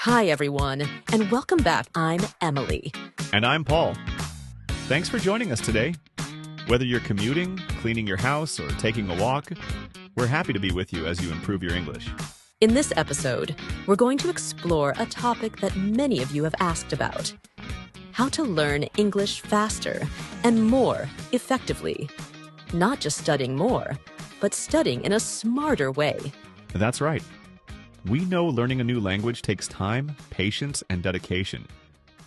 Hi, everyone, and welcome back. I'm Emily. And I'm Paul. Thanks for joining us today. Whether you're commuting, cleaning your house, or taking a walk, we're happy to be with you as you improve your English. In this episode, we're going to explore a topic that many of you have asked about: how to learn English faster and more effectively. Not just studying more, but studying in a smarter way. That's right. We know learning a new language takes time, patience, and dedication,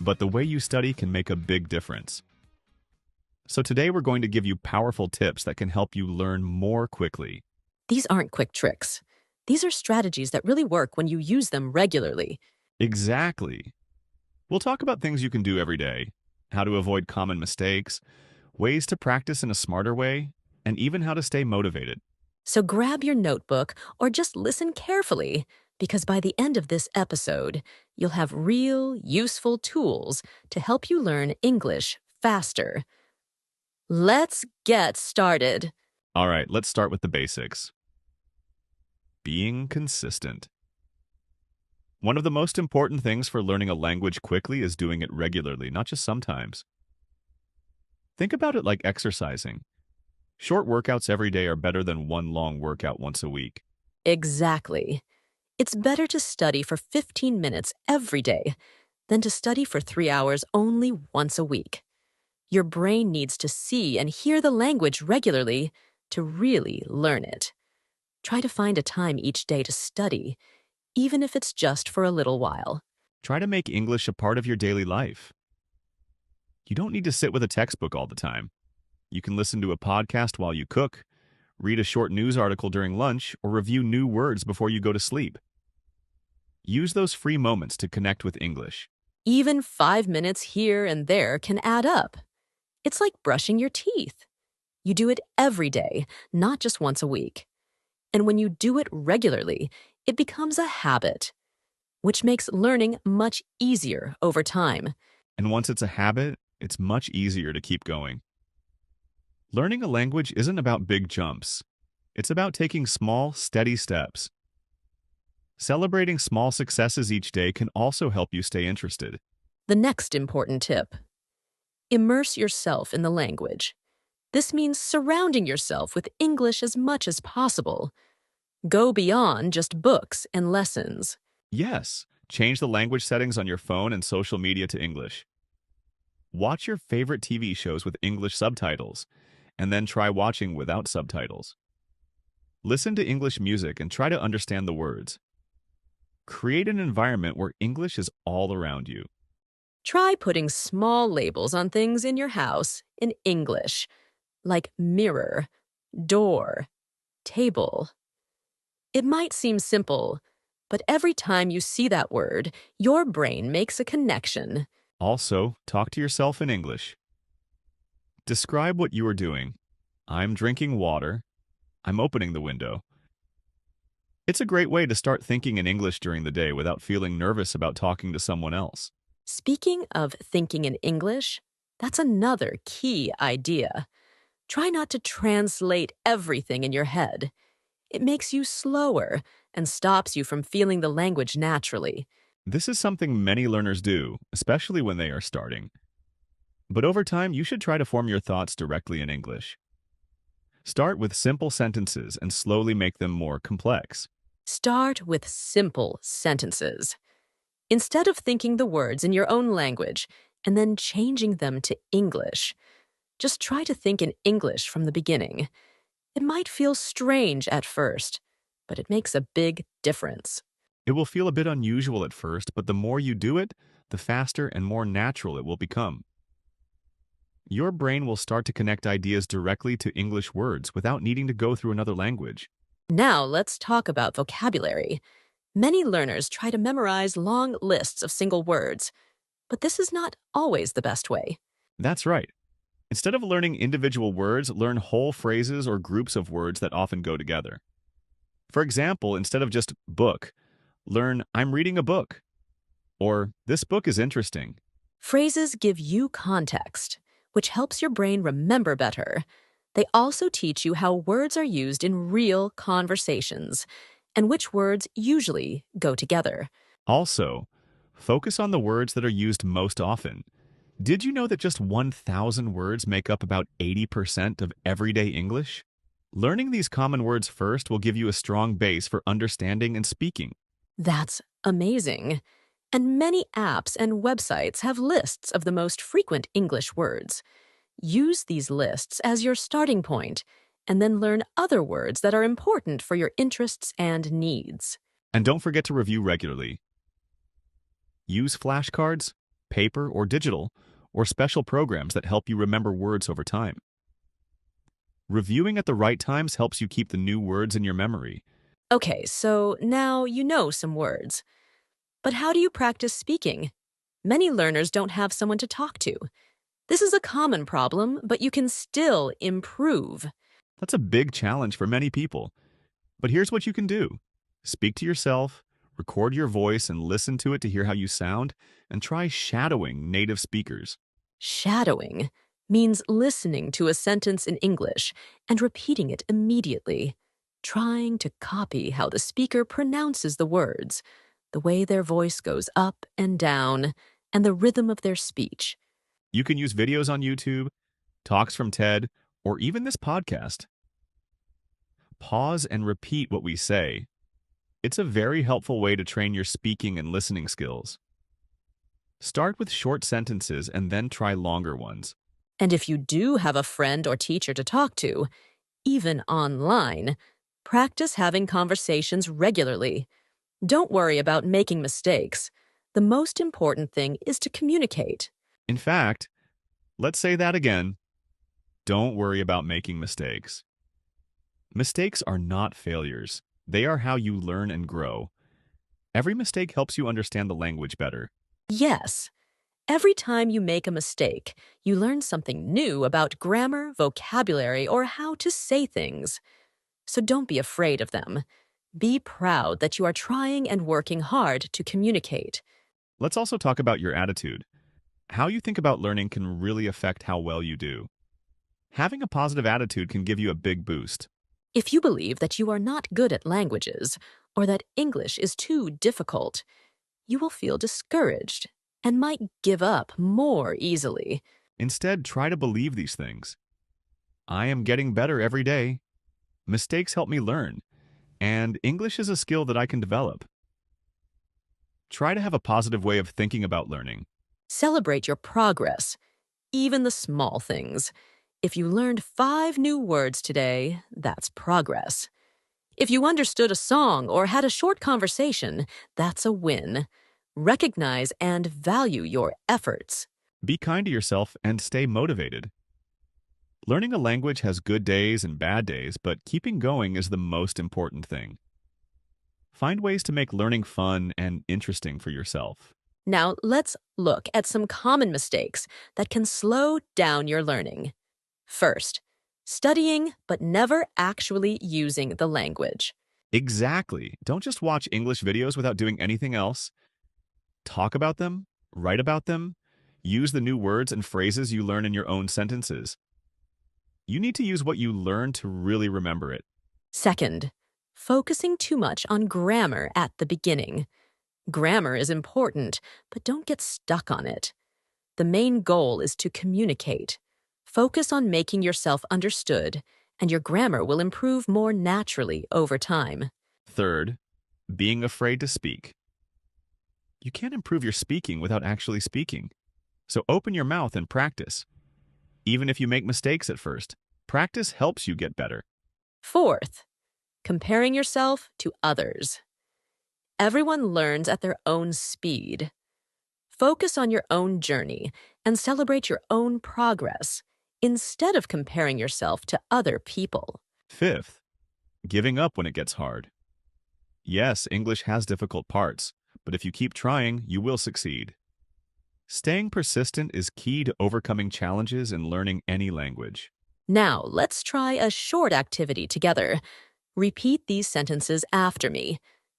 but the way you study can make a big difference. So today we're going to give you powerful tips that can help you learn more quickly. These aren't quick tricks. These are strategies that really work when you use them regularly. Exactly. We'll talk about things you can do every day, how to avoid common mistakes, ways to practice in a smarter way, and even how to stay motivated. So grab your notebook or just listen carefully, because by the end of this episode, you'll have real, useful tools to help you learn English faster. Let's get started. All right, let's start with the basics. Being consistent. One of the most important things for learning a language quickly is doing it regularly, not just sometimes. Think about it like exercising. Short workouts every day are better than one long workout once a week. Exactly. It's better to study for 15 minutes every day than to study for 3 hours only once a week. Your brain needs to see and hear the language regularly to really learn it. Try to find a time each day to study, even if it's just for a little while. Try to make English a part of your daily life. You don't need to sit with a textbook all the time. You can listen to a podcast while you cook, read a short news article during lunch, or review new words before you go to sleep. Use those free moments to connect with English. Even 5 minutes here and there can add up. It's like brushing your teeth. You do it every day, not just once a week. And when you do it regularly, it becomes a habit, which makes learning much easier over time. And once it's a habit, it's much easier to keep going. Learning a language isn't about big jumps. It's about taking small, steady steps. Celebrating small successes each day can also help you stay interested. The next important tip: immerse yourself in the language. This means surrounding yourself with English as much as possible. Go beyond just books and lessons. Yes, change the language settings on your phone and social media to English. Watch your favorite TV shows with English subtitles, and then try watching without subtitles. Listen to English music and try to understand the words. Create an environment where English is all around you. Try putting small labels on things in your house in English, like mirror, door, table. It might seem simple, but every time you see that word, your brain makes a connection. Also, talk to yourself in English. Describe what you are doing. I'm drinking water. I'm opening the window. It's a great way to start thinking in English during the day without feeling nervous about talking to someone else. Speaking of thinking in English, that's another key idea. Try not to translate everything in your head. It makes you slower and stops you from feeling the language naturally. This is something many learners do, especially when they are starting. But over time, you should try to form your thoughts directly in English. Start with simple sentences and slowly make them more complex. Start with simple sentences. Instead of thinking the words in your own language and then changing them to English, just try to think in English from the beginning. It might feel strange at first, but it makes a big difference. It will feel a bit unusual at first, but the more you do it, the faster and more natural it will become. Your brain will start to connect ideas directly to English words without needing to go through another language. Now let's talk about vocabulary. Many learners try to memorize long lists of single words, but this is not always the best way. That's right. Instead of learning individual words, learn whole phrases or groups of words that often go together. For example, instead of just book, learn I'm reading a book, or this book is interesting. Phrases give you context, which helps your brain remember better. They also teach you how words are used in real conversations and which words usually go together. Also, Focus on the words that are used most often. Did you know that just 1,000 words make up about 80% of everyday English? Learning these common words first will give you a strong base for understanding and speaking. That's amazing. And many apps and websites have lists of the most frequent English words. Use these lists as your starting point, and then learn other words that are important for your interests and needs. And don't forget to review regularly. Use flashcards, paper or digital, or special programs that help you remember words over time. Reviewing at the right times helps you keep the new words in your memory. Okay, so now you know some words. But how do you practice speaking? Many learners don't have someone to talk to. This is a common problem, but you can still improve. That's a big challenge for many people. But here's what you can do. Speak to yourself, record your voice and listen to it to hear how you sound, and try shadowing native speakers. Shadowing means listening to a sentence in English and repeating it immediately, trying to copy how the speaker pronounces the words, the way their voice goes up and down, and the rhythm of their speech. You can use videos on YouTube, talks from TED, or even this podcast. Pause and repeat what we say. It's a very helpful way to train your speaking and listening skills. Start with short sentences and then try longer ones. And if you do have a friend or teacher to talk to, even online, practice having conversations regularly. Don't worry about making mistakes. The most important thing is to communicate. In fact, let's say that again. Don't worry about making mistakes. Mistakes are not failures. They are how you learn and grow. Every mistake helps you understand the language better. Yes, every time you make a mistake, you learn something new about grammar, vocabulary, or how to say things. So don't be afraid of them. Be proud that you are trying and working hard to communicate. Let's also talk about your attitude. How you think about learning can really affect how well you do. Having a positive attitude can give you a big boost. If you believe that you are not good at languages or that English is too difficult, you will feel discouraged and might give up more easily. Instead, try to believe these things. I am getting better every day. Mistakes help me learn, and English is a skill that I can develop. Try to have a positive way of thinking about learning. Celebrate your progress, even the small things. If you learned 5 new words today, that's progress. If you understood a song or had a short conversation, that's a win. Recognize and value your efforts. Be kind to yourself and stay motivated. Learning a language has good days and bad days, but keeping going is the most important thing. Find ways to make learning fun and interesting for yourself. Now, let's look at some common mistakes that can slow down your learning. First, studying but never actually using the language. Exactly. Don't just watch English videos without doing anything else. Talk about them, write about them, use the new words and phrases you learn in your own sentences. You need to use what you learn to really remember it. Second, focusing too much on grammar at the beginning. Grammar is important, but don't get stuck on it. The main goal is to communicate. Focus on making yourself understood, and your grammar will improve more naturally over time. Third, being afraid to speak. You can't improve your speaking without actually speaking. So open your mouth and practice. Even if you make mistakes at first, practice helps you get better. Fourth, comparing yourself to others. Everyone learns at their own speed. Focus on your own journey and celebrate your own progress instead of comparing yourself to other people. Fifth, giving up when it gets hard. Yes, English has difficult parts, but if you keep trying, you will succeed. Staying persistent is key to overcoming challenges in learning any language. Now, let's try a short activity together. Repeat these sentences after me.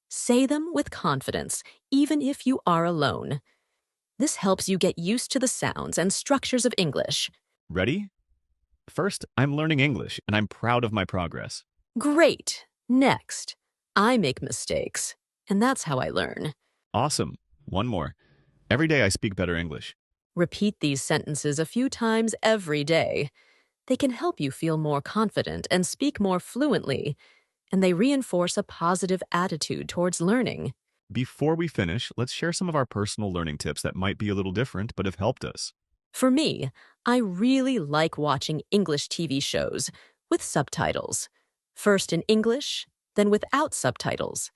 Say them with confidence, even if you are alone. This helps you get used to the sounds and structures of English. Ready? First, I'm learning English, and I'm proud of my progress. Great. Next, I make mistakes, and that's how I learn. Awesome. One more. Every day I speak better English. Repeat these sentences a few times every day. They can help you feel more confident and speak more fluently, and they reinforce a positive attitude towards learning. Before we finish, let's share some of our personal learning tips that might be a little different but have helped us. For me, I really like watching English TV shows with subtitles. First in English, then without subtitles.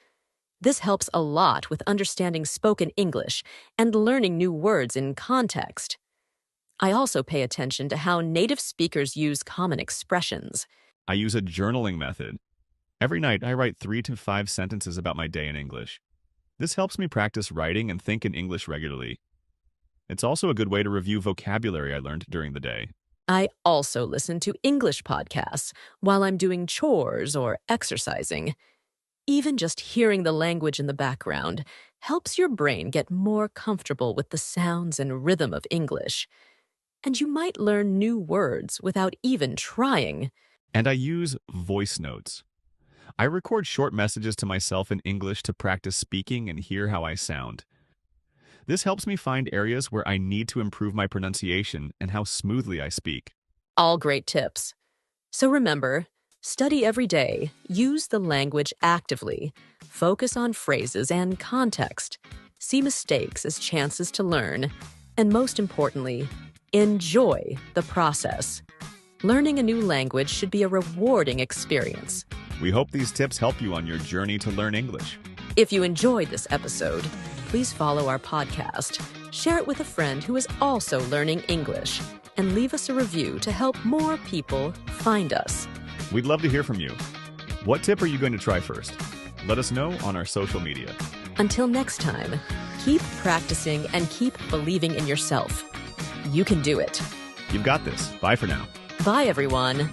This helps a lot with understanding spoken English and learning new words in context. I also pay attention to how native speakers use common expressions. I use a journaling method. Every night I write 3 to 5 sentences about my day in English. This helps me practice writing and think in English regularly. It's also a good way to review vocabulary I learned during the day. I also listen to English podcasts while I'm doing chores or exercising. Even just hearing the language in the background helps your brain get more comfortable with the sounds and rhythm of English. And you might learn new words without even trying. And I use voice notes. I record short messages to myself in English to practice speaking and hear how I sound. This helps me find areas where I need to improve my pronunciation and how smoothly I speak. All great tips. So remember, study every day, use the language actively, focus on phrases and context, see mistakes as chances to learn, and most importantly, enjoy the process. Learning a new language should be a rewarding experience. We hope these tips help you on your journey to learn English. If you enjoyed this episode, please follow our podcast, share it with a friend who is also learning English, and leave us a review to help more people find us. We'd love to hear from you. What tip are you going to try first? Let us know on our social media. Until next time, keep practicing and keep believing in yourself. You can do it. You've got this. Bye for now. Bye, everyone.